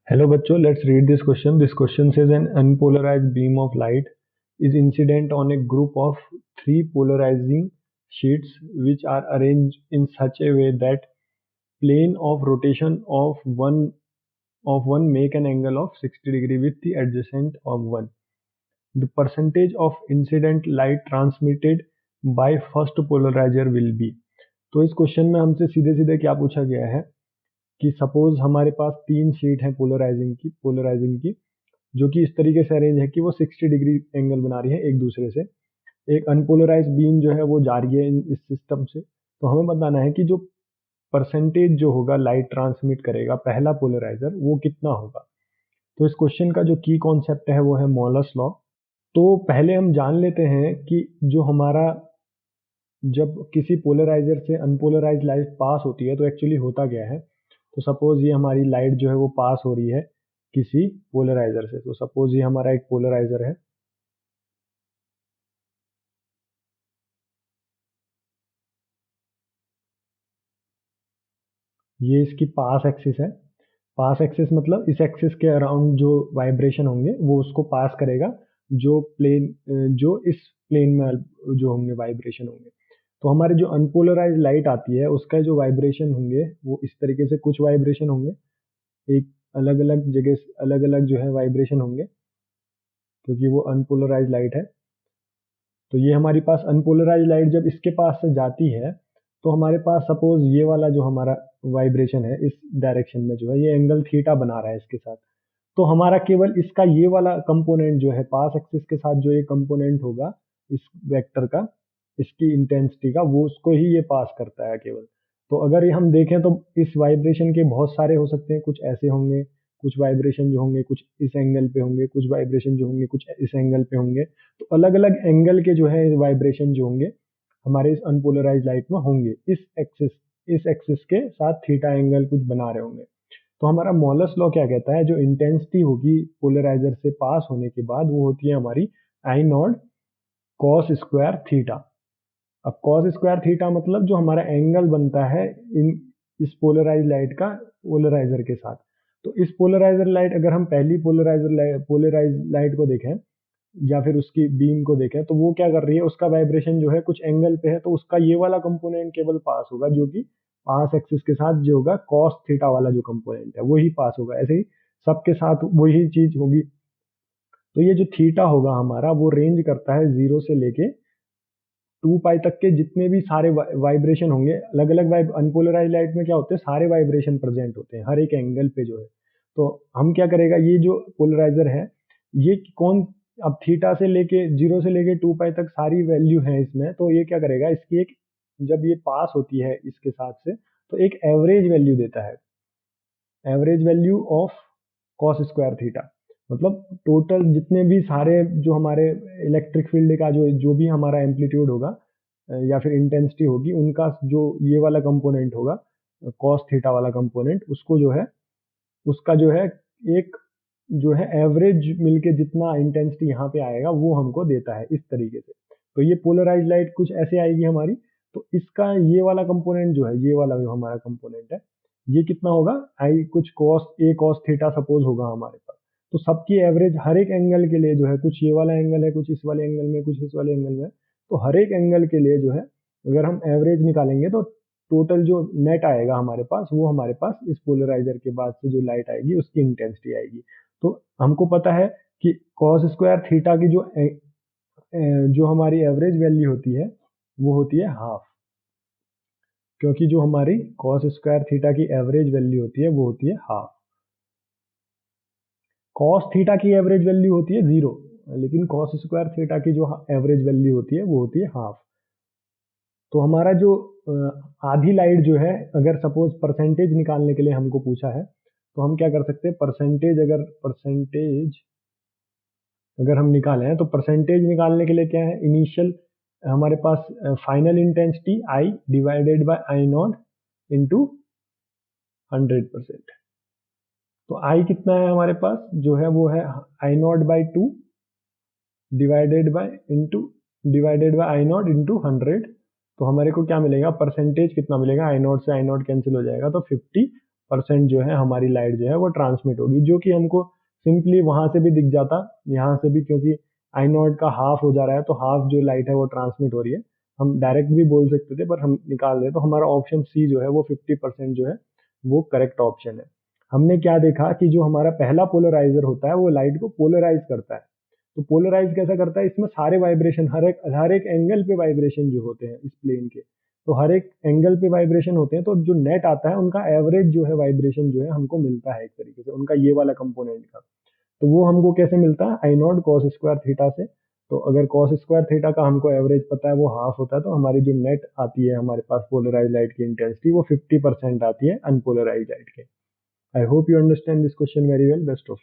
Hello बच्चों, let's read this question. This question says an unpolarized beam of light is incident on a group of three polarizing sheets which are arranged in such a way that plane of rotation of one make an angle of 60 degree with the adjacent of one. The percentage of incident light transmitted by first polarizer will be. तो इस question में हमसे सीधे सीधे क्या पूछा गया है कि सपोज हमारे पास तीन शीट है पोलराइजिंग की जो कि इस तरीके से अरेंज है कि वो 60 डिग्री एंगल बना रही है एक दूसरे से। एक अनपोलराइज बीम जो है वो जा रही है इस सिस्टम से। तो हमें बताना है कि जो परसेंटेज जो होगा लाइट ट्रांसमिट करेगा पहला पोलराइजर वो कितना होगा। तो इस क्वेश्चन का जो की कॉन्सेप्ट है वो है मॉलस लॉ। तो पहले हम जान लेते हैं कि जो हमारा जब किसी पोलराइजर से अनपोलराइज लाइट पास होती है तो एक्चुअली होता क्या है। तो सपोज ये हमारी लाइट जो है वो पास हो रही है किसी पोलराइजर से। तो सपोज ये हमारा एक पोलराइजर है, ये इसकी पास एक्सिस है। पास एक्सिस मतलब इस एक्सिस के अराउंड जो वाइब्रेशन होंगे वो उसको पास करेगा, जो इस प्लेन में जो होंगे वाइब्रेशन होंगे। तो हमारे जो अनपोलराइज लाइट आती है उसका जो वाइब्रेशन होंगे वो इस तरीके से कुछ वाइब्रेशन होंगे, एक अलग अलग जगह अलग अलग जो है वाइब्रेशन होंगे क्योंकि वो अनपोलराइज लाइट है। तो ये हमारी पास अनपोलराइज लाइट जब इसके पास से जाती है तो हमारे पास सपोज ये वाला जो हमारा वाइब्रेशन है इस डायरेक्शन में जो है ये एंगल थीटा बना रहा है इसके साथ। तो हमारा केवल इसका ये वाला कंपोनेंट जो है पास एक्सिस के साथ जो ये कंपोनेंट होगा इस वेक्टर का, इसकी इंटेंसिटी का, वो उसको ही ये पास करता है केवल। तो अगर ये हम देखें तो इस वाइब्रेशन के बहुत सारे हो सकते हैं, कुछ ऐसे होंगे, कुछ वाइब्रेशन जो होंगे कुछ इस एंगल पे होंगे, कुछ वाइब्रेशन जो होंगे कुछ इस एंगल पे होंगे। तो अलग अलग एंगल के जो है वाइब्रेशन जो होंगे हमारे इस अनपोलराइज लाइट में होंगे इस एक्सिस के साथ थीटा एंगल कुछ बना रहे होंगे। तो हमारा मॉलस लॉ क्या कहता है, जो इंटेंसिटी होगी पोलराइजर से पास होने के बाद वो होती है हमारी आई नॉट कॉस स्क्वायर थीटा। अब कॉस स्क्वायर थीटा मतलब जो हमारा एंगल बनता है इस पोलराइज लाइट का पोलराइजर के साथ। तो इस पोलराइजर लाइट अगर हम पहली पोलराइज लाइट को देखें या फिर उसकी बीम को देखें तो वो क्या कर रही है, उसका वाइब्रेशन जो है कुछ एंगल पे है तो उसका ये वाला कंपोनेंट केवल पास होगा जो कि पास एक्सिस के साथ जो होगा कॉस थीटा वाला जो कंपोनेंट है वही पास होगा। ऐसे ही सबके साथ वही चीज होगी। तो ये जो थीटा होगा हमारा वो रेंज करता है 0 से लेके 2 पाई तक के जितने भी सारे वाइब्रेशन होंगे। अलग अलग अनपोलराइज लाइट में क्या होते हैं, सारे वाइब्रेशन प्रेजेंट होते हैं हर एक एंगल पे जो है। तो हम क्या करेगा, ये जो पोलराइजर है ये कौन, अब थीटा से लेके 0 से लेके 2 पाई तक सारी वैल्यू है इसमें। तो ये क्या करेगा, इसकी एक जब ये पास होती है इसके साथ से तो एक एवरेज वैल्यू देता है, average value of cos square theta. मतलब टोटल जितने भी सारे जो हमारे इलेक्ट्रिक फील्ड का जो जो भी हमारा एम्पलीट्यूड होगा या फिर इंटेंसिटी होगी उनका जो ये वाला कंपोनेंट होगा कॉस थीटा वाला कंपोनेंट, उसको जो है उसका जो है एक जो है एवरेज मिलके जितना इंटेंसिटी यहाँ पे आएगा वो हमको देता है इस तरीके से। तो ये पोलराइज लाइट कुछ ऐसे आएगी हमारी। तो इसका ये वाला कंपोनेंट जो है, ये वाला जो हमारा कंपोनेंट है ये कितना होगा, आई कुछ कॉस थीटा सपोज होगा हमारे पास। तो सबकी एवरेज हर एक एंगल के लिए जो है, कुछ ये वाला एंगल है कुछ इस वाले एंगल में कुछ इस वाले एंगल में, तो हर एक एंगल के लिए जो है अगर हम एवरेज निकालेंगे तो टोटल जो नेट आएगा हमारे पास वो हमारे पास इस पोलराइजर के बाद से जो लाइट आएगी उसकी इंटेंसिटी आएगी। तो हमको पता है कि कॉस स्क्वायर थीटा की जो हमारी एवरेज वैल्यू होती है वो होती है हाफ, क्योंकि जो हमारी कॉस स्क्वायर थीटा की एवरेज वैल्यू होती है वो होती है हाफ। कॉस थीटा की एवरेज वैल्यू होती है 0, लेकिन कॉस स्क्वायर थीटा की जो एवरेज वैल्यू होती है वो होती है हाफ। तो हमारा जो आधी लाइट जो है, अगर सपोज परसेंटेज निकालने के लिए हमको पूछा है तो हम क्या कर सकते हैं, परसेंटेज अगर हम निकालें तो परसेंटेज निकालने के लिए क्या है, इनिशियल हमारे पास final intensity I divided by I not into 100%। तो आई कितना है हमारे पास जो है वो है I not by 2 divided by I not into 100। तो हमारे को क्या मिलेगा, परसेंटेज कितना मिलेगा, आई नॉट से आई नॉट कैंसिल हो जाएगा तो 50 50% जो है हमारी लाइट जो है वो ट्रांसमिट होगी, जो कि हमको सिंपली वहां से भी दिख जाता, यहाँ से भी, क्योंकि आई नॉट का हाफ हो जा रहा है तो हाफ जो लाइट है वो ट्रांसमिट हो रही है। हम डायरेक्ट भी बोल सकते थे पर हम निकाल रहे, तो हमारा ऑप्शन सी जो है वो 50% जो है वो करेक्ट ऑप्शन है। हमने क्या देखा कि जो हमारा पहला पोलराइजर होता है वो लाइट को पोलराइज करता है। तो पोलराइज कैसा करता है, इसमें सारे वाइब्रेशन, हर एक एंगल पे वाइब्रेशन जो होते हैं इस प्लेन के, तो हर एक एंगल पे वाइब्रेशन होते हैं, तो जो नेट आता है उनका एवरेज जो है वाइब्रेशन जो है हमको मिलता है एक तरीके से, उनका ये वाला कंपोनेंट का। तो वो हमको कैसे मिलता है, I not cos square theta से। तो अगर कॉस स्क्वायर थीटा का हमको एवरेज पता है वो हाफ होता है, तो हमारी जो नेट आती है हमारे पास पोलराइज लाइट की इंटेंसिटी वो 50% आती है अनपोलराइज लाइट के। I hope you understand this question very well. Best of